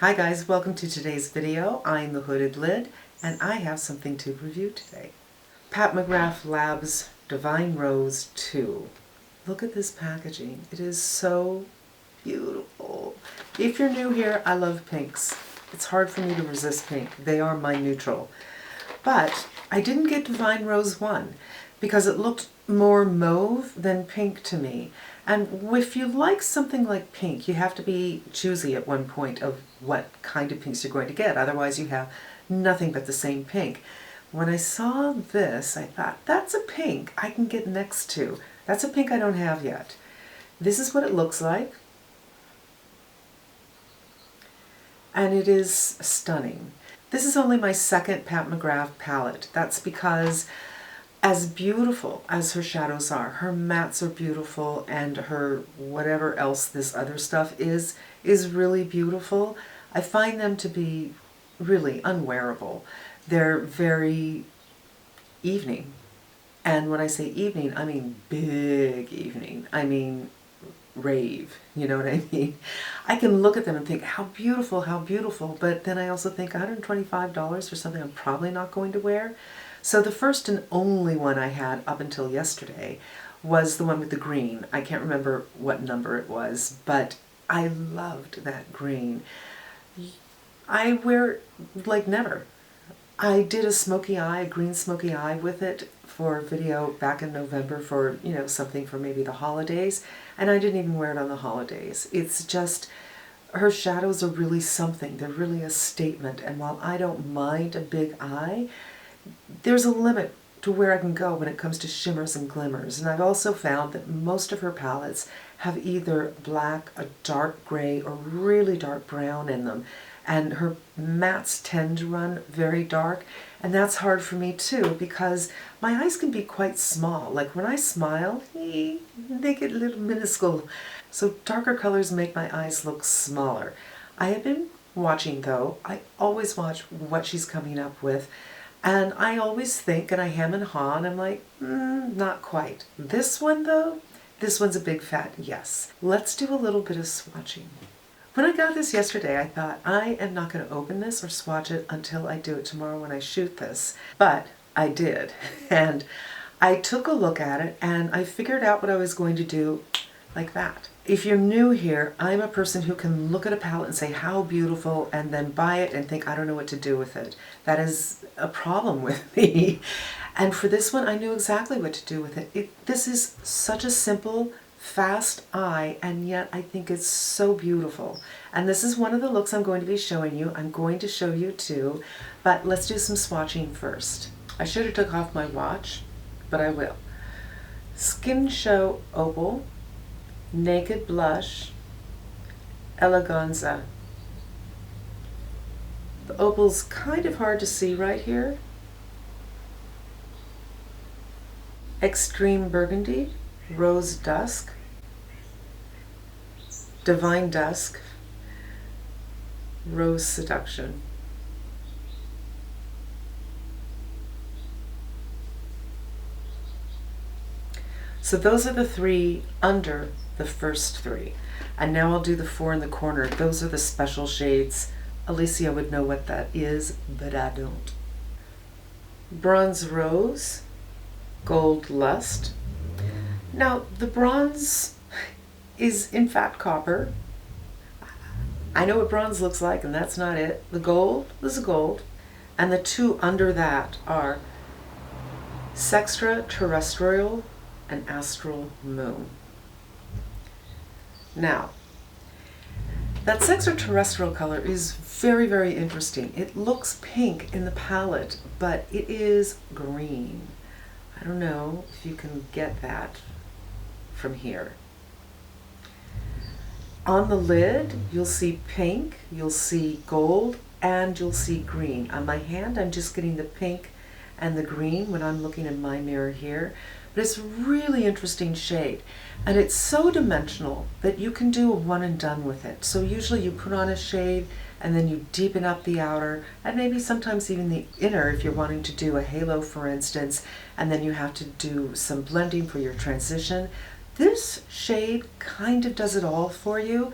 Hi guys, welcome to today's video. I'm the Hooded Lid and I have something to review today. Pat McGrath Labs Divine Rose 2. Look at this packaging. It is so beautiful. If you're new here, I love pinks. It's hard for me to resist pink. They are my neutral. But I didn't get Divine Rose 1 because it looked more mauve than pink to me. And if you like something like pink, you have to be choosy at one point of what kind of pinks you're going to get. Otherwise you have nothing but the same pink. When I saw this, I thought, that's a pink I can get next to. That's a pink I don't have yet. This is what it looks like. And it is stunning. This is only my second Pat McGrath palette. That's because as beautiful as her shadows are, her mattes are beautiful, and her whatever else this other stuff is really beautiful. I find them to be really unwearable. They're very evening. And when I say evening, I mean big evening. I mean rave, you know what I mean? I can look at them and think, how beautiful, but then I also think $125 for something I'm probably not going to wear. So the first and only one I had up until yesterday was the one with the green. I can't remember what number it was, but I loved that green. I wear it like never. I did a smoky eye, a green smoky eye with it for a video back in November for, you know, something for maybe the holidays, and I didn't even wear it on the holidays. It's just, her shadows are really something. They're really a statement, and while I don't mind a big eye, there's a limit to where I can go when it comes to shimmers and glimmers. And I've also found that most of her palettes have either black, a dark gray, or really dark brown in them. And her mattes tend to run very dark, and that's hard for me too because my eyes can be quite small. Like when I smile, they get a little minuscule. So darker colors make my eyes look smaller. I have been watching though. I always watch what she's coming up with. And I always think, and I hem and haw, and I'm like, not quite. This one though, this one's a big fat yes. Let's do a little bit of swatching. When I got this yesterday, I thought, I am not going to open this or swatch it until I do it tomorrow when I shoot this. But I did. And I took a look at it and I figured out what I was going to do like that. If you're new here, I'm a person who can look at a palette and say how beautiful and then buy it and think I don't know what to do with it. That is a problem with me. And for this one, I knew exactly what to do with it. This is such a simple, fast eye, and yet I think it's so beautiful. And this is one of the looks I'm going to be showing you. I'm going to show you too, but let's do some swatching first. I should have took off my watch, but I will. Skin Show Opal, Naked Blush, Eleganza. The opal's kind of hard to see right here. Extreme Burgundy, Rose Dusk, Divine Dusk, Rose Seduction. So those are the three under the first three. And now I'll do the four in the corner. Those are the special shades. Alicia would know what that is, but I don't. Bronze Rose, Gold Lust. Now the bronze is in fact copper. I know what bronze looks like, and that's not it. The gold is a gold. And the two under that are Sextra Terrestrial and Astral Moon. Now, that Sextra-Terrestrial color is very, very interesting. It looks pink in the palette, but it is green. I don't know if you can get that from here. On the lid, you'll see pink, you'll see gold, and you'll see green. On my hand, I'm just getting the pink and the green when I'm looking in my mirror here. But it's a really interesting shade, and it's so dimensional that you can do a one and done with it. So usually you put on a shade and then you deepen up the outer and maybe sometimes even the inner if you're wanting to do a halo, for instance, and then you have to do some blending for your transition. This shade kind of does it all for you.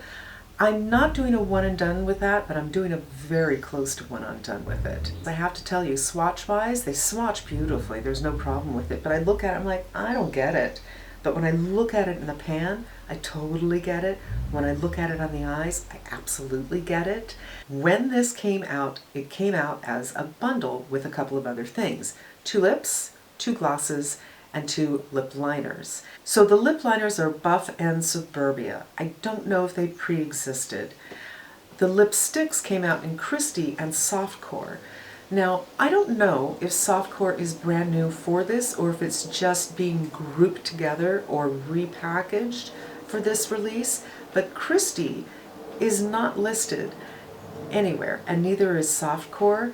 I'm not doing a one and done with that, but I'm doing a very close to one and done with it. I have to tell you, swatch-wise, they swatch beautifully. There's no problem with it. But I look at it, I'm like, I don't get it. But when I look at it in the pan, I totally get it. When I look at it on the eyes, I absolutely get it. When this came out, it came out as a bundle with a couple of other things. 2 lips, 2 glosses, and 2 lip liners. So the lip liners are Buff and Suburbia. I don't know if they pre-existed. The lipsticks came out in Christy and Softcore. Now, I don't know if Softcore is brand new for this or if it's just being grouped together or repackaged for this release, but Christy is not listed anywhere, and neither is Softcore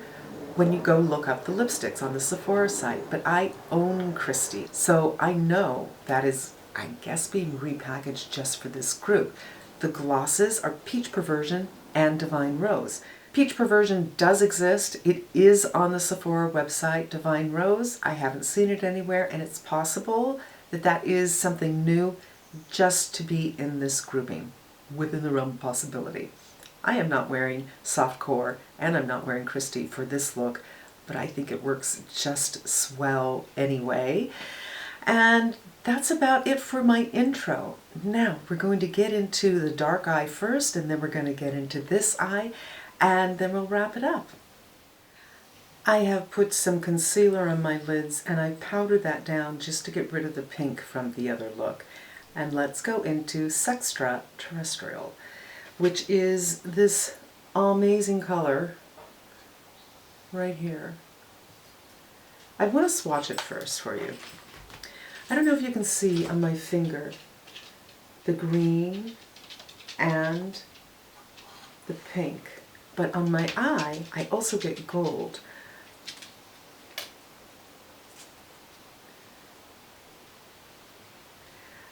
when you go look up the lipsticks on the Sephora site. But I own Christy, so I know that is, I guess, being repackaged just for this group. The glosses are Peach Perversion and Divine Rose. Peach Perversion does exist. It is on the Sephora website. Divine Rose, I haven't seen it anywhere, and it's possible that that is something new just to be in this grouping, within the realm of possibility. I am not wearing Softcore and I'm not wearing Christy for this look, but I think it works just swell anyway. And that's about it for my intro. Now we're going to get into the dark eye first, and then we're going to get into this eye, and then we'll wrap it up. I have put some concealer on my lids and I powdered that down just to get rid of the pink from the other look. And let's go into Sextra Terrestrial, which is this amazing color right here. I want to swatch it first for you. I don't know if you can see on my finger the green and the pink, but on my eye I also get gold.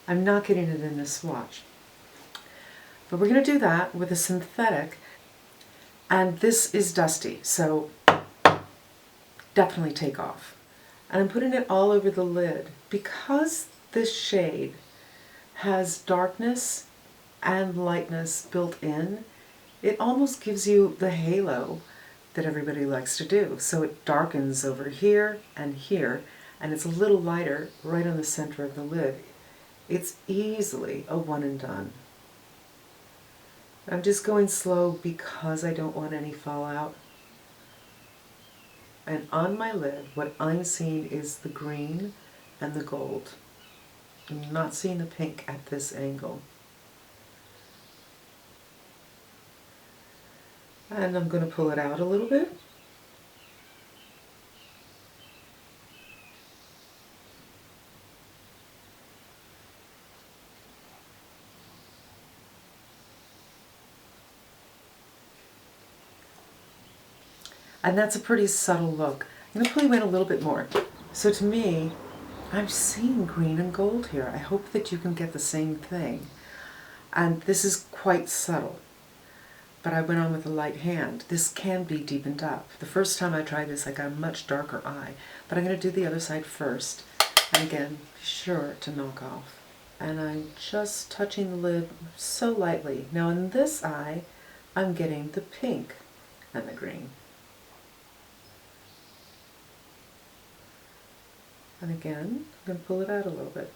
I'm not getting it in this swatch. But we're going to do that with a synthetic, and this is dusty, so definitely take off. And I'm putting it all over the lid. Because this shade has darkness and lightness built in, it almost gives you the halo that everybody likes to do. So it darkens over here, and it's a little lighter right on the center of the lid. It's easily a one and done. I'm just going slow because I don't want any fallout. And on my lid, what I'm seeing is the green and the gold. I'm not seeing the pink at this angle. And I'm going to pull it out a little bit. And that's a pretty subtle look. I'm going to pull you in a little bit more. So to me, I'm seeing green and gold here. I hope that you can get the same thing. And this is quite subtle. But I went on with a light hand. This can be deepened up. The first time I tried this, I got a much darker eye. But I'm going to do the other side first. And again, be sure to knock off. And I'm just touching the lid so lightly. Now in this eye, I'm getting the pink and the green. And again, I'm going to pull it out a little bit.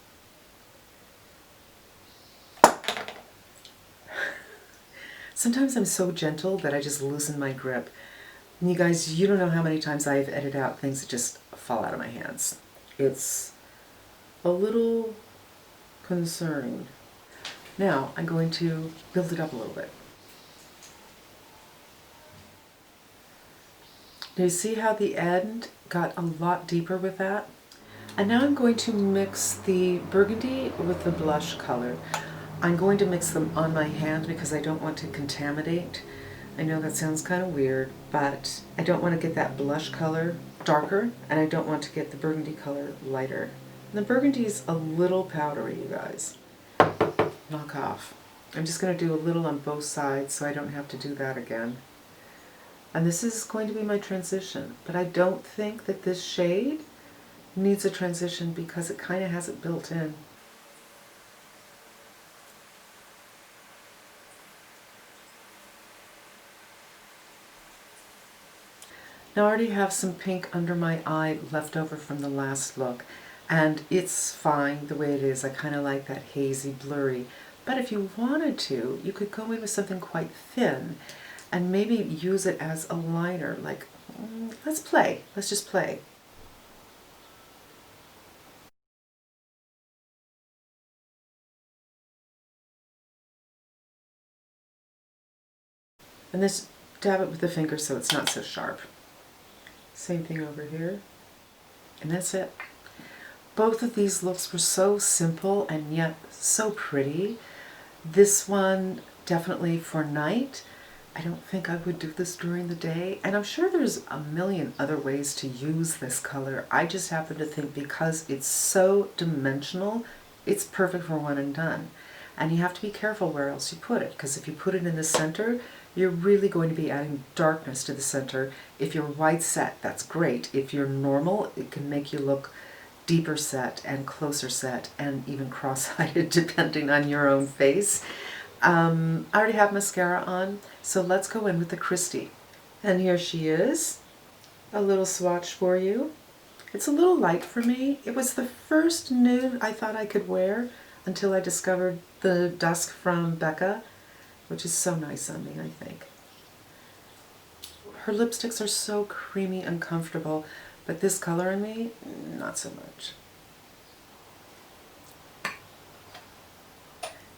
Sometimes I'm so gentle that I just loosen my grip. And you guys, you don't know how many times I've edited out things that just fall out of my hands. It's a little concerning. Now I'm going to build it up a little bit. Do you see how the end got a lot deeper with that? And now I'm going to mix the burgundy with the blush color. I'm going to mix them on my hand because I don't want to contaminate. I know that sounds kind of weird, but I don't want to get that blush color darker, and I don't want to get the burgundy color lighter. And the burgundy is a little powdery, you guys. Knock off. I'm just going to do a little on both sides so I don't have to do that again. And this is going to be my transition, but I don't think that this shade needs a transition because it kind of has it built in. Now I already have some pink under my eye left over from the last look, and it's fine the way it is. I kind of like that hazy, blurry. But if you wanted to, you could go in with something quite thin and maybe use it as a liner. Like, let's play. Let's just play. And this, dab it with the finger so it's not so sharp. Same thing over here. And that's it. Both of these looks were so simple and yet so pretty. This one definitely for night. I don't think I would do this during the day, and I'm sure there's a million other ways to use this color. I just happen to think because it's so dimensional, it's perfect for one and done. And you have to be careful where else you put it, because if you put it in the center, you're really going to be adding darkness to the center. If you're wide set, that's great. If you're normal, it can make you look deeper set and closer set and even cross-eyed depending on your own face. I already have mascara on, so let's go in with the Christie. And here she is, a little swatch for you. It's a little light for me. It was the first nude I thought I could wear until I discovered the Dusk from Becca, which is so nice on me, I think. Her lipsticks are so creamy and comfortable, but this color on me, not so much.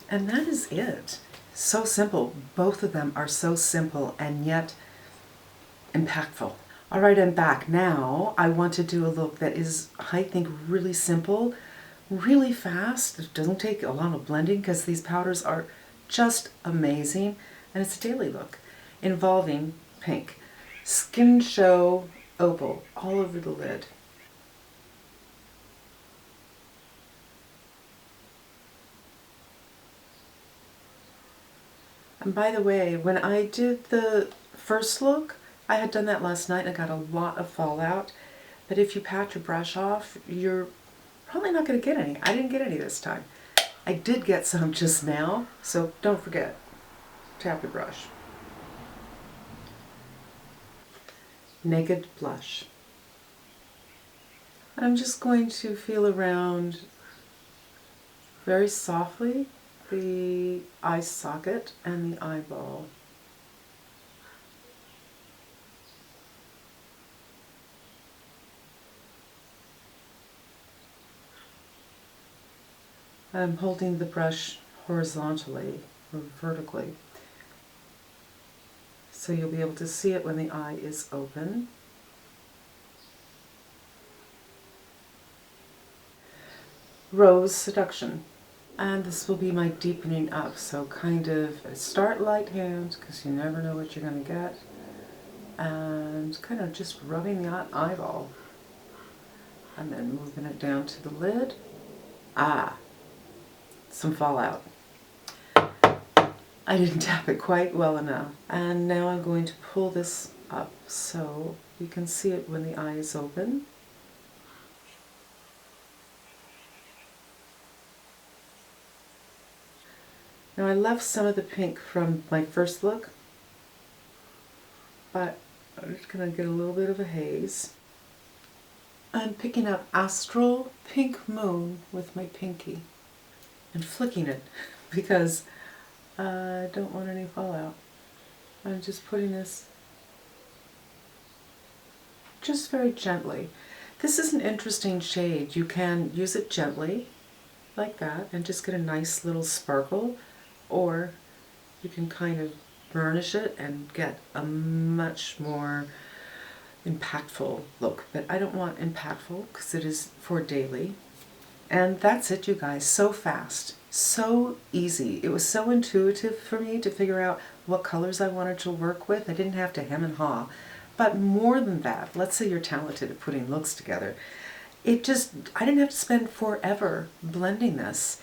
And that is it. So simple. Both of them are so simple and yet impactful. All right, I'm back. Now I want to do a look that is, I think, really simple, really fast. It doesn't take a lot of blending because these powders are just amazing. And it's a daily look involving pink. Skin Show Opal all over the lid. And by the way, when I did the first look, I had done that last night and I got a lot of fallout. But if you pat your brush off, you're probably not going to get any. I didn't get any this time. I did get some just now, so don't forget, tap your brush. Naked Blush. I'm just going to feel around very softly the eye socket and the eyeball. I'm holding the brush horizontally or vertically, so you'll be able to see it when the eye is open. Rose Seduction. And this will be my deepening up, so kind of start light hand, because you never know what you're going to get, and kind of just rubbing the eyeball, and then moving it down to the lid. Some fallout. I didn't tap it quite well enough. And now I'm going to pull this up so you can see it when the eye is open. Now I left some of the pink from my first look, but I'm just going to get a little bit of a haze. I'm picking up Astral Pink Moon with my pinky and flicking it because I don't want any fallout. I'm just putting this just very gently. This is an interesting shade. You can use it gently like that and just get a nice little sparkle, or you can kind of burnish it and get a much more impactful look. But I don't want impactful because it is for daily. And that's it, you guys. So fast, so easy. It was so intuitive for me to figure out what colors I wanted to work with. I didn't have to hem and haw. But more than that, let's say you're talented at putting looks together. I didn't have to spend forever blending this.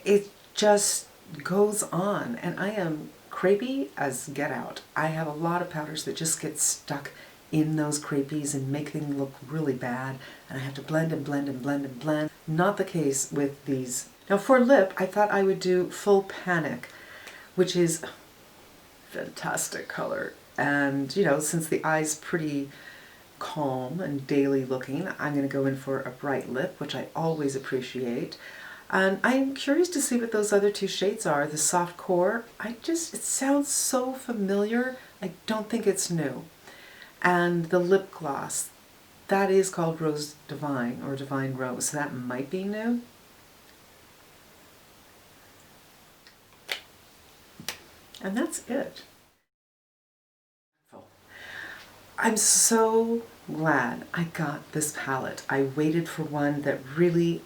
It just goes on, and I am crepey as get out. I have a lot of powders that just get stuck in those crepies and make things look really bad, and I have to blend and blend and blend and blend. Not the case with these. Now for lip, I thought I would do Full Panic, which is a fantastic color, and you know, since the eye's pretty calm and daily looking, I'm going to go in for a bright lip, which I always appreciate. And I'm curious to see what those other two shades are. The soft core, it sounds so familiar. I don't think it's new. And the lip gloss, that is called Rose Divine or Divine Rose. So that might be new. And that's it. I'm so glad I got this palette. I waited for one that really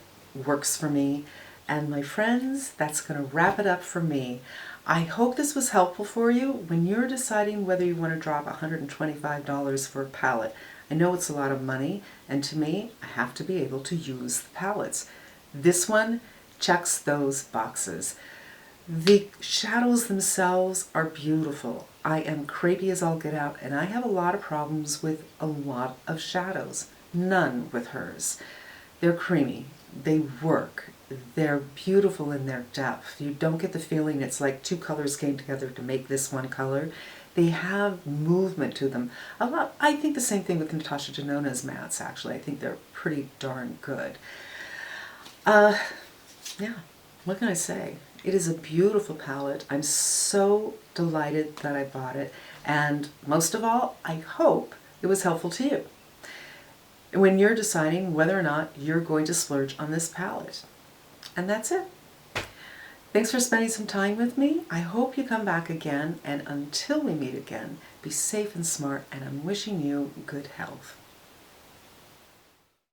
works for me. And my friends, that's going to wrap it up for me. I hope this was helpful for you when you're deciding whether you want to drop $125 for a palette. I know it's a lot of money, and to me, I have to be able to use the palettes. This one checks those boxes. The shadows themselves are beautiful. I am crepey as all get out, and I have a lot of problems with a lot of shadows. None with hers. They're creamy. They work. They're beautiful in their depth. You don't get the feeling it's like two colors came together to make this one color. They have movement to them. I think the same thing with Natasha Denona's mattes, actually. I think they're pretty darn good. Yeah, what can I say? It is a beautiful palette. I'm so delighted that I bought it. And most of all, I hope it was helpful to you when you're deciding whether or not you're going to splurge on this palette. And that's it. Thanks for spending some time with me. I hope you come back again, and until we meet again, be safe and smart, and I'm wishing you good health.